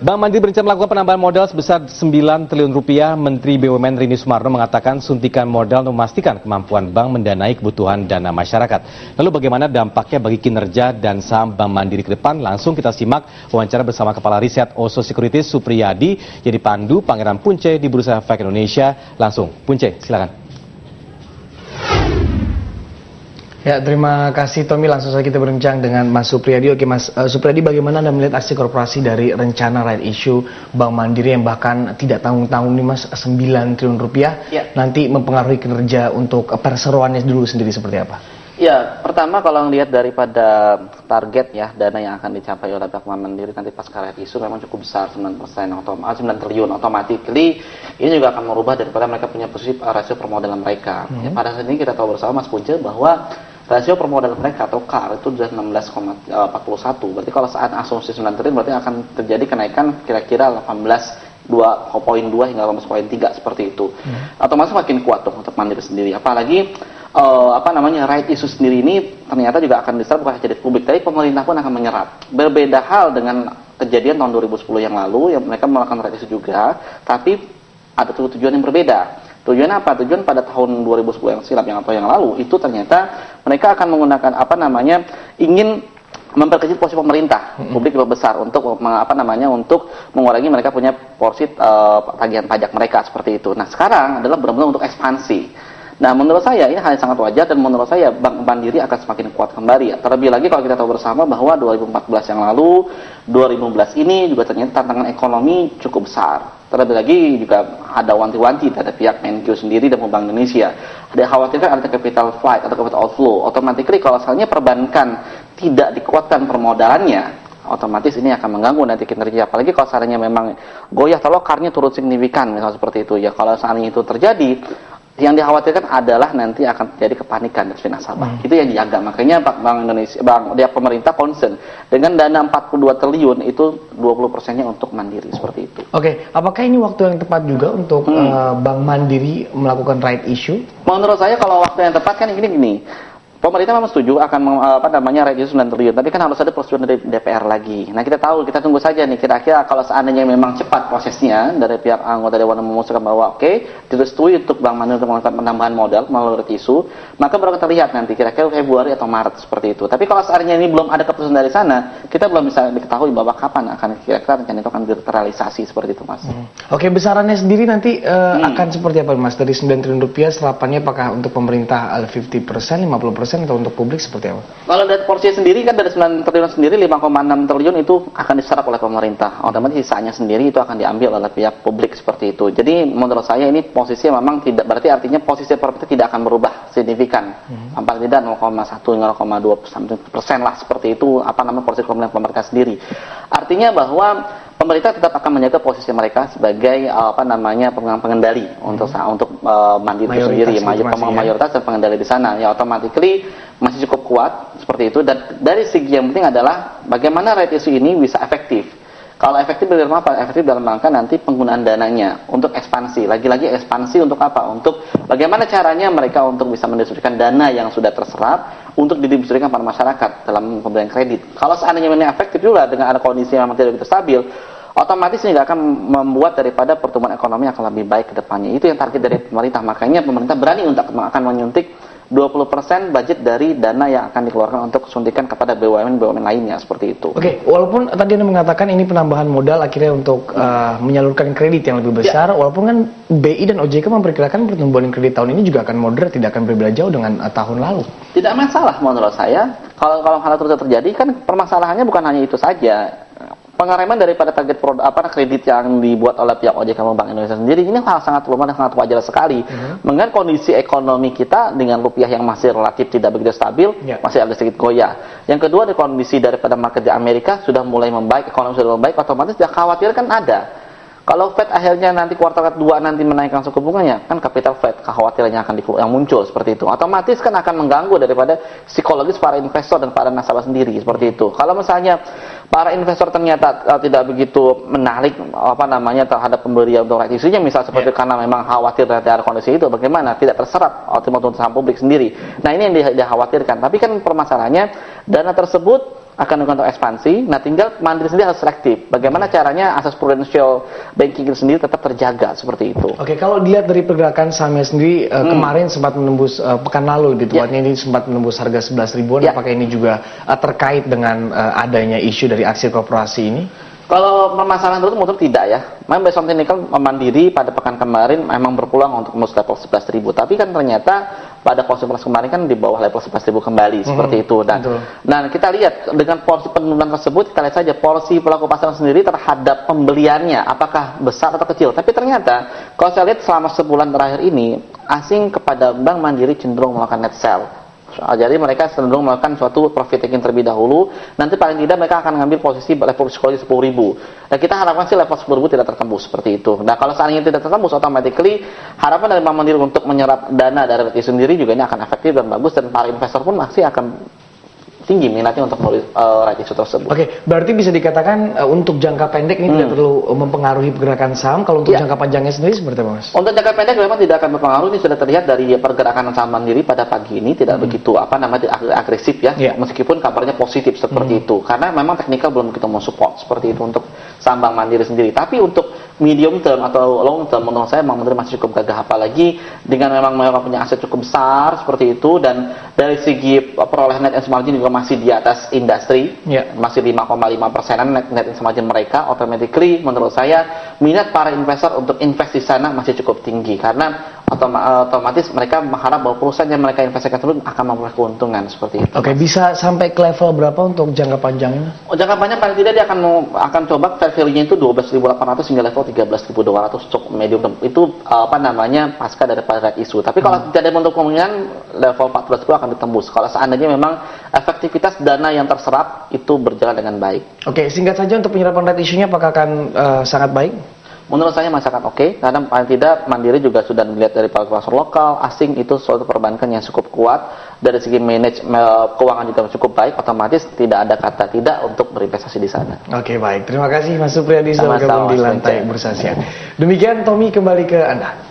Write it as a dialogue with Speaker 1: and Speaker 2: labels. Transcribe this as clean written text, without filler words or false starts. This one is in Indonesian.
Speaker 1: Bank Mandiri berencana melakukan penambahan modal sebesar 9 triliun rupiah. Menteri BUMN Rini Sumarno mengatakan suntikan modal untuk memastikan kemampuan bank mendanai kebutuhan dana masyarakat. Lalu bagaimana dampaknya bagi kinerja dan saham Bank Mandiri ke depan? Langsung kita simak wawancara bersama Kepala Riset Oso Securities Supriyadi yang dipandu Pangeran Punce di Bursa Efek Indonesia. Langsung, Punce, silakan.
Speaker 2: Ya, terima kasih Tommy. Langsung saja kita berbincang dengan Mas Supriyadi. Oke Mas Supriyadi, bagaimana Anda melihat aksi korporasi dari rencana right issue Bank Mandiri yang bahkan tidak tanggung-tanggung nih Mas, 9 triliun rupiah nanti mempengaruhi kinerja untuk perseroannya dulu sendiri seperti apa?
Speaker 3: Ya, pertama kalau melihat daripada target ya dana yang akan dicapai oleh Bank Mandiri nanti pasca right issue memang cukup besar, 9 triliun automatically ini juga akan merubah daripada mereka punya posisi rasio permodalan mereka. Ya, pada saat ini kita tahu bersama Mas Punce bahwa rasio permodalan mereka atau CAR itu sudah 16,41. Berarti kalau saat asumsi 9 triliun berarti akan terjadi kenaikan kira-kira 2,2 hingga 18,3 seperti itu. Otomatis makin kuat tuh untuk Mandiri sendiri. Apalagi right issue sendiri ini ternyata juga akan diserap bukan hanya di publik, tapi pemerintah pun akan menyerap. Berbeda hal dengan kejadian tahun 2010 yang lalu yang mereka melakukan right issue juga, tapi ada tujuan yang berbeda. Tujuan apa? Tujuan pada tahun 2010 yang silam yang lalu itu ternyata mereka akan menggunakan ingin memperkecil posisi pemerintah publik lebih besar untuk untuk mengurangi mereka punya porsi tagihan pajak mereka seperti itu. Nah, sekarang adalah benar-benar untuk ekspansi. Nah, menurut saya ini hal yang sangat wajar dan menurut saya Bank Mandiri akan semakin kuat kembali ya. Terlebih lagi kalau kita tahu bersama bahwa 2014 yang lalu, 2015 ini juga ternyata tantangan ekonomi cukup besar. Terlebih lagi juga ada wanti-wanti dari pihak Menkyu sendiri dan Bank Indonesia. Ada khawatirkan ada capital flight atau capital outflow. Otomatis kalau misalnya perbankan tidak dikuatkan permodalannya, otomatis ini akan mengganggu nanti kinerja. Apalagi kalau seandainya memang goyah atau CAR-nya turun signifikan, misalnya seperti itu ya. Kalau seandainya itu terjadi, yang dikhawatirkan adalah nanti akan terjadi kepanikan dari nasabah. Itu yang dijaga. Makanya Bank Indonesia, pemerintah concern dengan dana 42 triliun itu 20%-nya untuk Mandiri seperti itu.
Speaker 2: Oke, apakah ini waktu yang tepat juga untuk Bank Mandiri melakukan right issue?
Speaker 3: Menurut saya kalau waktu yang tepat kan gini. Pemerintah memang setuju akan right issue 9 triliun, tapi kan harus ada persetujuan dari DPR lagi. Nah, kita tunggu saja nih kira-kira kalau seandainya memang cepat prosesnya dari pihak anggota Dewan memutuskan bahwa direstui untuk Bank Mandiri untuk melakukan penambahan modal melalui right issue, maka baru terlihat nanti kira-kira Februari atau Maret seperti itu. Tapi kalau seandainya ini belum ada keputusan dari sana, kita belum bisa diketahui bahwa kapan akan kira-kira rencana itu akan terrealisasi seperti itu, Mas.
Speaker 2: Oke, besarannya sendiri nanti akan seperti apa, Mas? Dari 9 triliun rupiah serapannya apakah untuk pemerintah 50%, 50% atau untuk publik seperti apa? Kalau
Speaker 3: dari porsi sendiri kan dari 9 triliun sendiri 5,6 triliun itu akan diserap oleh pemerintah. Otomatis sisanya sendiri itu akan diambil oleh pihak publik seperti itu. Jadi menurut saya ini posisinya memang tidak, berarti artinya posisi pemerintah tidak akan berubah signifikan. Paling tidak 0,1 hingga 0,2% lah seperti itu porsi pemerintah sendiri. Artinya bahwa pemerintah tetap akan menjaga posisi mereka sebagai pemegang pengendali untuk Mandiri itu sendiri, mayoritas dan pengendali di sana. Ya otomatis masih cukup kuat seperti itu. Dan dari segi yang penting adalah bagaimana right issue ini bisa efektif. Kalau efektif dalam apa? Efektif dalam rangka nanti penggunaan dananya untuk ekspansi. Lagi-lagi ekspansi untuk apa? Untuk bagaimana caranya mereka untuk bisa mendistribusikan dana yang sudah terserap untuk didistribusikan pada masyarakat dalam pemberian kredit. Kalau seandainya memang efektif juga dengan ada kondisi yang memang tidak begitu stabil, otomatis ini akan membuat daripada pertumbuhan ekonomi akan lebih baik ke depannya. Itu yang target dari pemerintah. Makanya pemerintah berani untuk akan menyuntik 20% budget dari dana yang akan dikeluarkan untuk suntikan kepada BUMN lainnya seperti itu.
Speaker 2: Oke, walaupun tadi Anda mengatakan ini penambahan modal akhirnya untuk menyalurkan kredit yang lebih besar, walaupun kan BI dan OJK memperkirakan pertumbuhan kredit tahun ini juga akan moderat, tidak akan berbeda jauh dengan tahun lalu.
Speaker 3: Tidak masalah menurut saya. Kalau hal itu terjadi kan permasalahannya bukan hanya itu saja. Pengereman daripada target kredit yang dibuat oleh pihak OJK maupun Bank Indonesia sendiri ini hal sangat wajar sekali. Mengingat kondisi ekonomi kita dengan rupiah yang masih relatif tidak begitu stabil, masih agak sedikit goyah. Yang kedua, di kondisi daripada market di Amerika sudah mulai membaik, ekonomi sudah membaik, otomatis dia khawatir kan ada. Kalau Fed akhirnya nanti kuartal kedua nanti menaikkan suku bunganya, kan capital Fed kekhawatirannya akan yang muncul seperti itu. Otomatis kan akan mengganggu daripada psikologis para investor dan para nasabah sendiri seperti itu. Kalau misalnya para investor ternyata tidak begitu menarik terhadap pemberian untuk right issue-nya, misal seperti karena memang khawatir terhadap kondisi itu, bagaimana tidak terserap untuk saham publik sendiri. Nah, ini yang dikhawatirkan. Tapi kan permasalahannya dana tersebut akan untuk ekspansi. Nah, tinggal Mandiri sendiri harus selektif. Bagaimana caranya asas prudential banking itu sendiri tetap terjaga seperti itu.
Speaker 2: Oke, kalau dilihat dari pergerakan sahamnya sendiri kemarin sempat menembus pekan lalu di tempatnya ini sempat menembus harga 11 ribuan. Apakah ini juga terkait dengan adanya isu dari aksi korporasi ini?
Speaker 3: Kalau permasalahan itu menurut tidak ya. Memang based on technical Mandiri pada pekan kemarin memang berpeluang untuk tembus level 11.000. Tapi kan ternyata pada posisi kemarin kan di bawah level 11.000 kembali seperti itu. Dan kita lihat dengan porsi penurunan tersebut, kita lihat saja porsi pelaku pasar sendiri terhadap pembeliannya apakah besar atau kecil. Tapi ternyata kalau saya lihat selama sebulan terakhir ini asing kepada Bank Mandiri cenderung melakukan net sell. Jadi mereka cenderung melakukan suatu profit taking terlebih dahulu. Nanti paling tidak mereka akan mengambil posisi level psikologi 10.000. Dan kita harapkan sih level 10.000 tidak tertembus seperti itu. Nah, kalau seandainya tidak tertembus, automatically harapan dari Bank Mandiri untuk menyerap dana dari REIT sendiri juga ini akan efektif dan bagus, dan para investor pun masih akan tinggi minatnya untuk membeli REIT isu tersebut.
Speaker 2: Oke, berarti bisa dikatakan untuk jangka pendek ini tidak terlalu mempengaruhi pergerakan saham. Kalau untuk jangka panjangnya sendiri seperti apa, Mas?
Speaker 3: Untuk jangka pendek memang tidak akan berpengaruh. Ini sudah terlihat dari pergerakan saham Mandiri pada pagi ini tidak begitu agresif ya, meskipun kabarnya positif seperti itu. Karena memang teknikal belum begitu mensupport seperti itu untuk saham Bank Mandiri sendiri. Tapi untuk medium term atau long term menurut saya Bank Mandiri masih cukup gagah, apalagi dengan memang mereka punya aset cukup besar seperti itu, dan dari segi perolehan net interest margin juga masih di atas industri, masih 5,5%-an net interest margin mereka. Automatically menurut saya minat para investor untuk invest di sana masih cukup tinggi, karena otomatis mereka mengharap bahwa perusahaan yang mereka investasikan tersebut akan memperoleh keuntungan seperti itu.
Speaker 2: Oke, bisa sampai ke level berapa untuk jangka panjangnya?
Speaker 3: Jangka panjang paling tidak dia akan coba fair value-nya itu 12.800 hingga level 13.200 untuk medium term. Itu pasca daripada isu. Tapi kalau tidak ada bentuk kemungkinan level 14 akan ditembus. Kalau seandainya memang efektivitas dana yang terserap itu berjalan dengan baik.
Speaker 2: Oke, singkat saja untuk penyerapan REIT isunya apakah akan sangat baik?
Speaker 3: Menurut saya masih akan oke, karena paling tidak Mandiri juga sudah melihat dari pasar lokal, asing itu suatu perbankan yang cukup kuat, dari segi manage keuangan juga cukup baik, otomatis tidak ada kata tidak untuk berinvestasi di sana.
Speaker 2: Oke, baik. Terima kasih Mas Supriyadi sudah bergabung di Lantai Bursa Siang. Demikian Tommy, kembali ke Anda.